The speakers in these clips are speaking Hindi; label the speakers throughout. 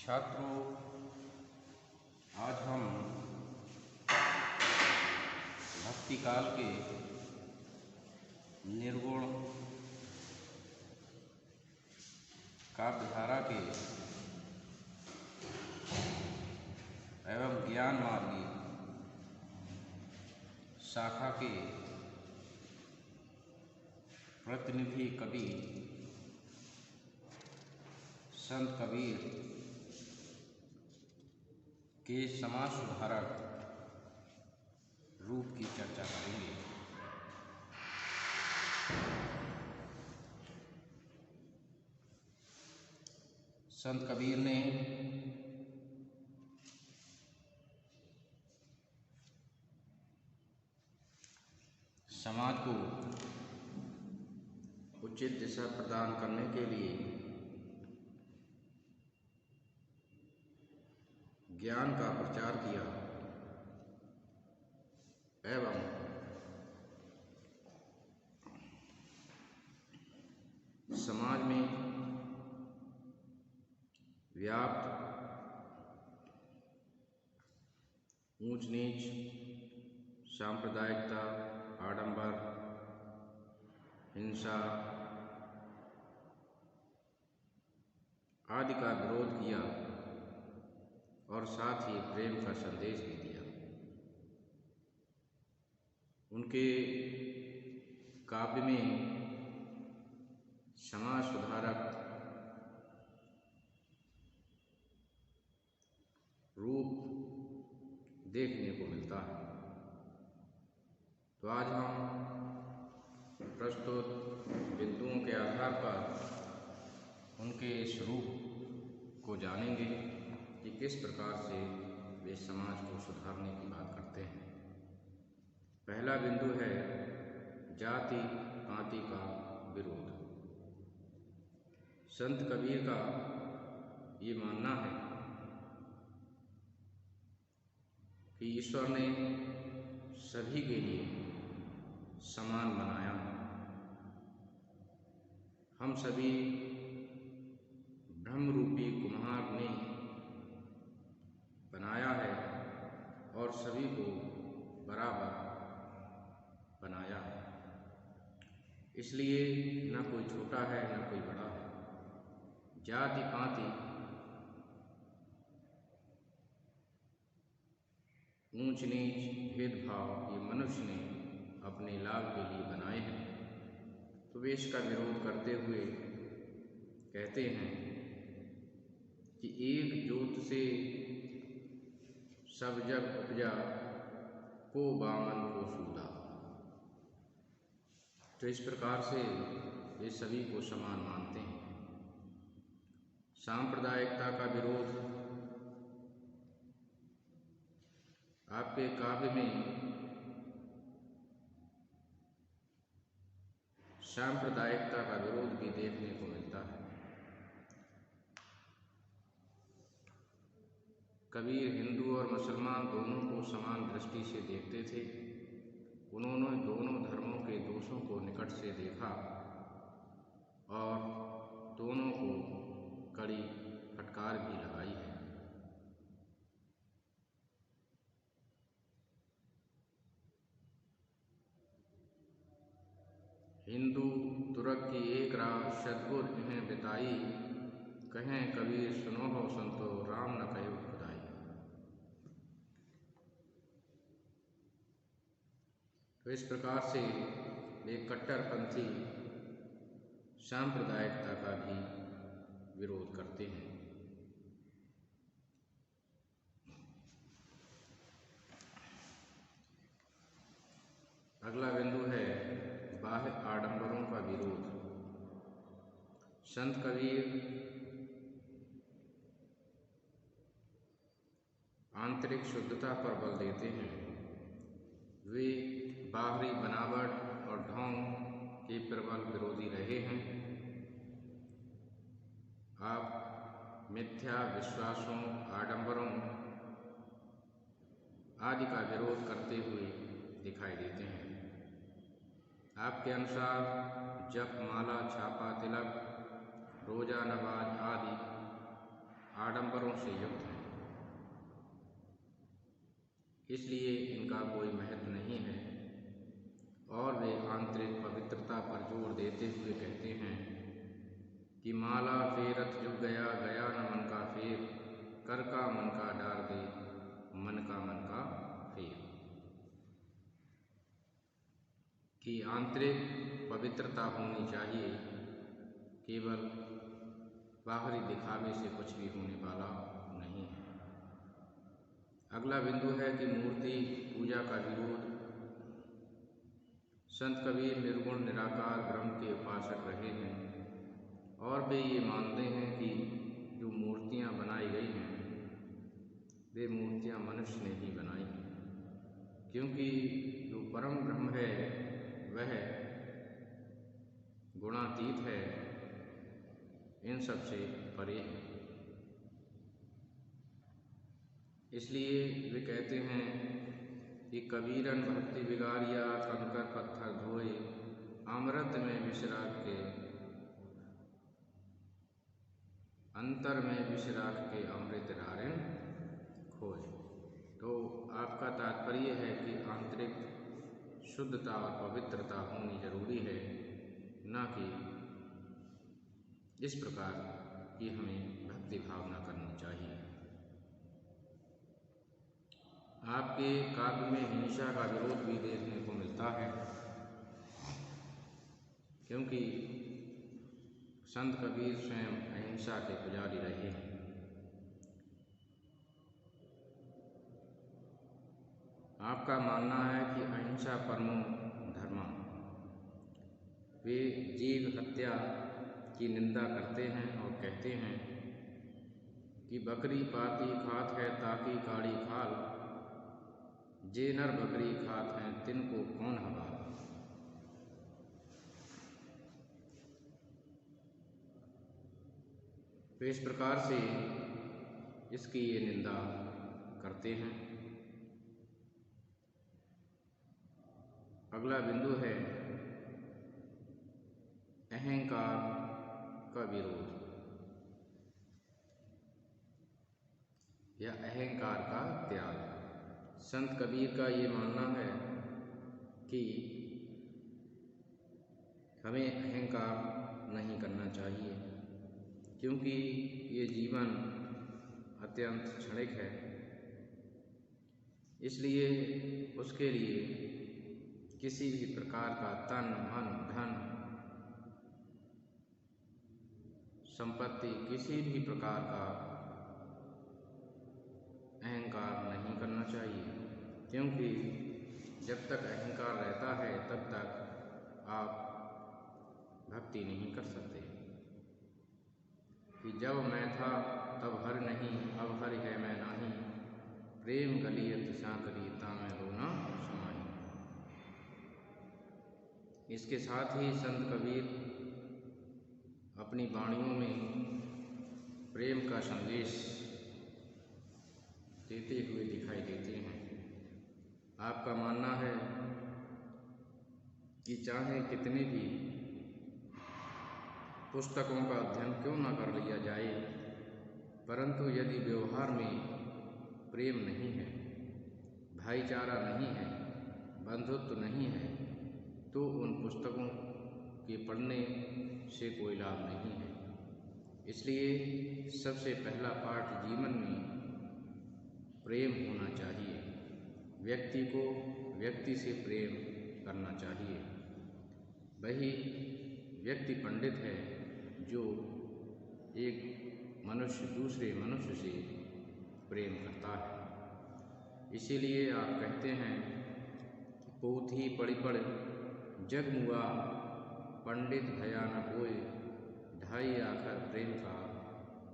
Speaker 1: छात्रों, आज हम भक्ति काल के निर्गुण काव्यधारा के एवं ज्ञान मार्गी शाखा के प्रतिनिधि कवि संत कबीर के समाज सुधारक रूप की चर्चा करेंगे। संत कबीर ने समाज को उचित दिशा प्रदान करने के लिए ज्ञान का प्रचार किया एवं समाज में व्याप्त ऊंच नीच, सांप्रदायिकता, आडंबर, हिंसा आदि का विरोध किया और साथ ही प्रेम का संदेश भी दिया। उनके काव्य में समाज सुधारक रूप देखने को मिलता है। तो आज हम प्रस्तुत बिंदुओं के आधार पर उनके स्वरूप को जानेंगे कि किस प्रकार से वे समाज को सुधारने की बात करते हैं। पहला बिंदु है जाति पाति का विरोध। संत कबीर का ये मानना है कि ईश्वर ने सभी के लिए समान बनाया। हम सभी ब्रह्मरूपी कुम्हार ने बनाया है और सभी को बराबर बनाया है। इसलिए न कोई छोटा है न कोई बड़ा है। जाति पाति ऊंच नीच भेदभाव ये मनुष्य ने अपने लाभ के लिए बनाए हैं। तो वे इसका विरोध करते हुए कहते हैं कि एक जोत से सब जग उपजा, को बामन को सूदा। तो इस प्रकार से वे सभी को समान मानते हैं। सांप्रदायिकता का विरोध आपके काव्य में सांप्रदायिकता का विरोध भी देखने को मिलता है। कबीर हिंदू और मुसलमान दोनों को समान दृष्टि से देखते थे। उन्होंने दोनों धर्मों के दोषों को निकट से देखा और दोनों को कड़ी फटकार भी लगाई है। हिंदू तुरक की एक राह सद्गुर इन्हें बिताई, कहें कबीर सुनो हो संतो राम न कहे खुदाई। तो इस प्रकार से वे कट्टरपंथी सांप्रदायिकता का भी विरोध करते हैं। अगला बिंदु है बाह्य आडंबरों का विरोध। संत कबीर आंतरिक शुद्धता पर बल देते हैं। वे बाहरी बनावट और ढोंग के प्रबल विरोधी रहे हैं। आप मिथ्या विश्वासों, आडंबरों आदि का विरोध करते हुए दिखाई देते हैं। आपके अनुसार जप, माला, छापा, तिलक, रोजा, नमाज आदि आडंबरों से युक्त हैं, इसलिए इनका कोई महत्व नहीं है। और वे आंतरिक पवित्रता पर जोर देते हुए कहते हैं कि माला फेरत जो गया गया न मन का फेर, कर का मन का डार दे, मन का फेर। कि आंतरिक पवित्रता होनी चाहिए, केवल बाहरी दिखावे से कुछ भी होने वाला नहीं है। अगला बिंदु है कि मूर्ति पूजा का विरोध। संत कबीर निर्गुण निराकार ब्रह्म के उपासक रहे हैं और वे ये मानते हैं कि जो मूर्तियाँ बनाई गई हैं वे मूर्तियाँ मनुष्य ने ही बनाई हैं, क्योंकि जो परम ब्रह्म है वह गुणातीत है, इन सब से परे है। इसलिए वे कहते हैं कि कबीरन भक्ति बिगाड़िया, कंकर पत्थर धोए, अमृत में विश्राग के, अंतर में विश्राग के अमृत रारिन खोए। तो आपका तात्पर्य है कि आंतरिक शुद्धता और पवित्रता होनी जरूरी है, न कि इस प्रकार की हमें भक्ति भावना करनी चाहिए। आपके काव्य में हिंसा का विरोध भी देखने को मिलता है, क्योंकि संत कबीर स्वयं अहिंसा के पुजारी रहे हैं। आपका मानना है कि अहिंसा परमो धर्म। वे जीव हत्या की निंदा करते हैं और कहते हैं कि बकरी पाती खात है ताकि काड़ी खाल, जे नर बकरी खात हैं तिनको कौन हवाल। तो इस प्रकार से इसकी ये निंदा करते हैं। अगला बिंदु है अहंकार का विरोध या अहंकार का त्याग। संत कबीर का ये मानना है कि हमें अहंकार नहीं करना चाहिए, क्योंकि ये जीवन अत्यंत क्षणिक है। इसलिए उसके लिए किसी भी प्रकार का तन मन धन संपत्ति किसी भी प्रकार का अहंकार नहीं करना चाहिए, क्योंकि जब तक अहंकार रहता है तब तक आप भक्ति नहीं कर सकते। कि जब मैं था तब हर नहीं, अब हर है मैं नाही, प्रेम गलियत साकरी तामें रोना समाई। इसके साथ ही संत कबीर अपनी वाणियों में प्रेम का संदेश देते हुए दिखाई देते हैं। आपका मानना है कि चाहे कितने भी पुस्तकों का अध्ययन क्यों न कर लिया जाए, परंतु यदि व्यवहार में प्रेम नहीं है, भाईचारा नहीं है, बंधुत्व नहीं है, तो उन पुस्तकों के पढ़ने से कोई लाभ नहीं है। इसलिए सबसे पहला पाठ जीवन में प्रेम होना चाहिए। व्यक्ति को व्यक्ति से प्रेम करना चाहिए। वही व्यक्ति पंडित है जो एक मनुष्य दूसरे मनुष्य से प्रेम करता है। इसीलिए आप कहते हैं कि पोथी पढ़ी पढ़ जग मुआ, पंडित भया न कोय, ढाई आखर प्रेम का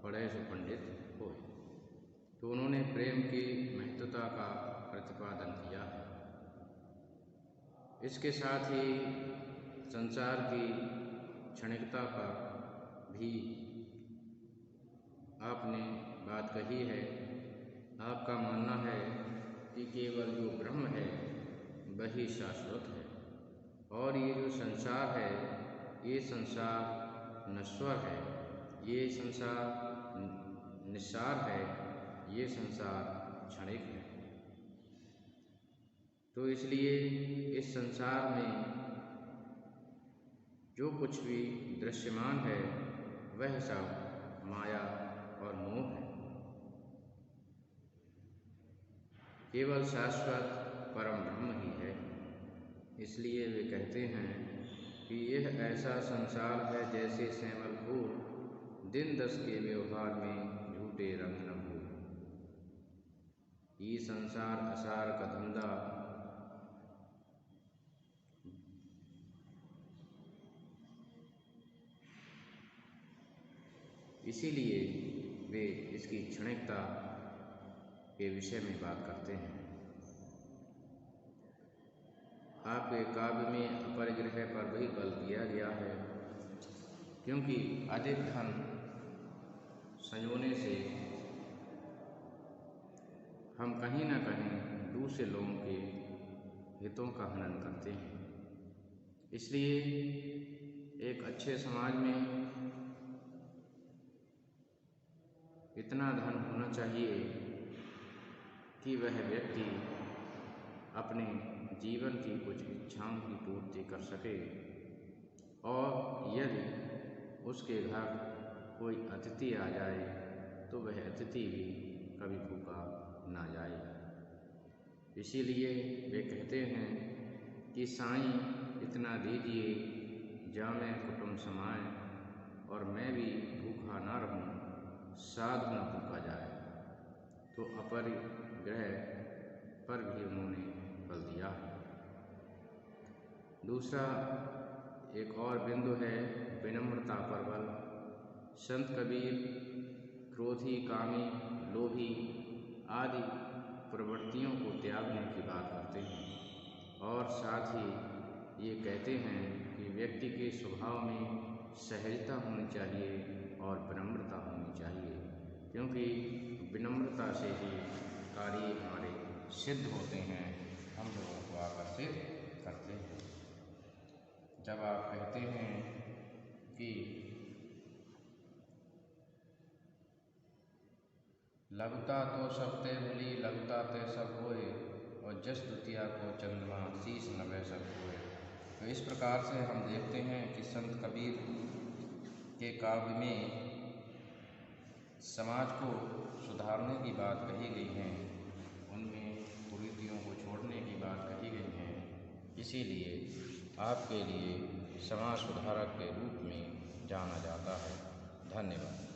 Speaker 1: पढ़े सो पंडित होय। तो उन्होंने प्रेम की महत्वता का प्रतिपादन किया है। इसके साथ ही संसार की क्षणिकता पर भी आपने बात कही है। आपका मानना है कि केवल जो ब्रह्म है वही शाश्वत है, और ये जो संसार है ये संसार नश्वर है, ये संसार निस्सार है, ये संसार क्षणिक है। तो इसलिए इस संसार में जो कुछ भी दृश्यमान है वह सब माया और मोह है। केवल शाश्वत परम ब्रह्म ही है। इसलिए वे कहते हैं कि यह ऐसा संसार है जैसे श्यामल फूल, दिन दस के व्यवहार में झूठे रंग न भूल। ये संसार असार का धंधा, इसीलिए वे इसकी क्षणिकता के विषय में बात करते हैं। आपके काव्य में अपरिग्रह पर भी बल दिया गया है, क्योंकि अधिक धन संयोने से हम कहीं न कहीं दूसरे लोगों के हितों का हनन करते हैं। इसलिए एक अच्छे समाज में इतना धन होना चाहिए कि वह व्यक्ति अपने जीवन की कुछ इच्छाओं की पूर्ति कर सके, और यदि उसके घर कोई अतिथि आ जाए तो वह अतिथि भी कभी भूखा ना जाए। इसीलिए वे कहते हैं कि साईं इतना दीजिए जामे कुटुंब समाए, और मैं भी भूखा ना रहूं, साधु न भूखा जाए। तो अपरिग्रह पर भी उन्होंने बल दिया है। दूसरा एक और बिंदु है विनम्रता पर बल। संत कबीर क्रोधी, कामी, लोभी आदि प्रवृत्तियों को त्यागने की बात करते हैं, और साथ ही ये कहते हैं कि व्यक्ति के स्वभाव में सहजता होनी चाहिए और विनम्रता होनी चाहिए, क्योंकि विनम्रता से ही कार्य हमारे सिद्ध होते हैं, हम लोगों को आकर्षित करते हैं। जब आप कहते हैं कि लघुता तो सब ते भली, लघुता ते सब होए, और जस द्वितीया को चंद्रमा शीश नभे सब होए। तो इस प्रकार से हम देखते हैं कि संत कबीर के काव्य में समाज को सुधारने की बात कही गई है, उनमें कुरीतियों को छोड़ने की बात कही गई है। इसीलिए आपके लिए समाज सुधारक के रूप में जाना जाता है। धन्यवाद।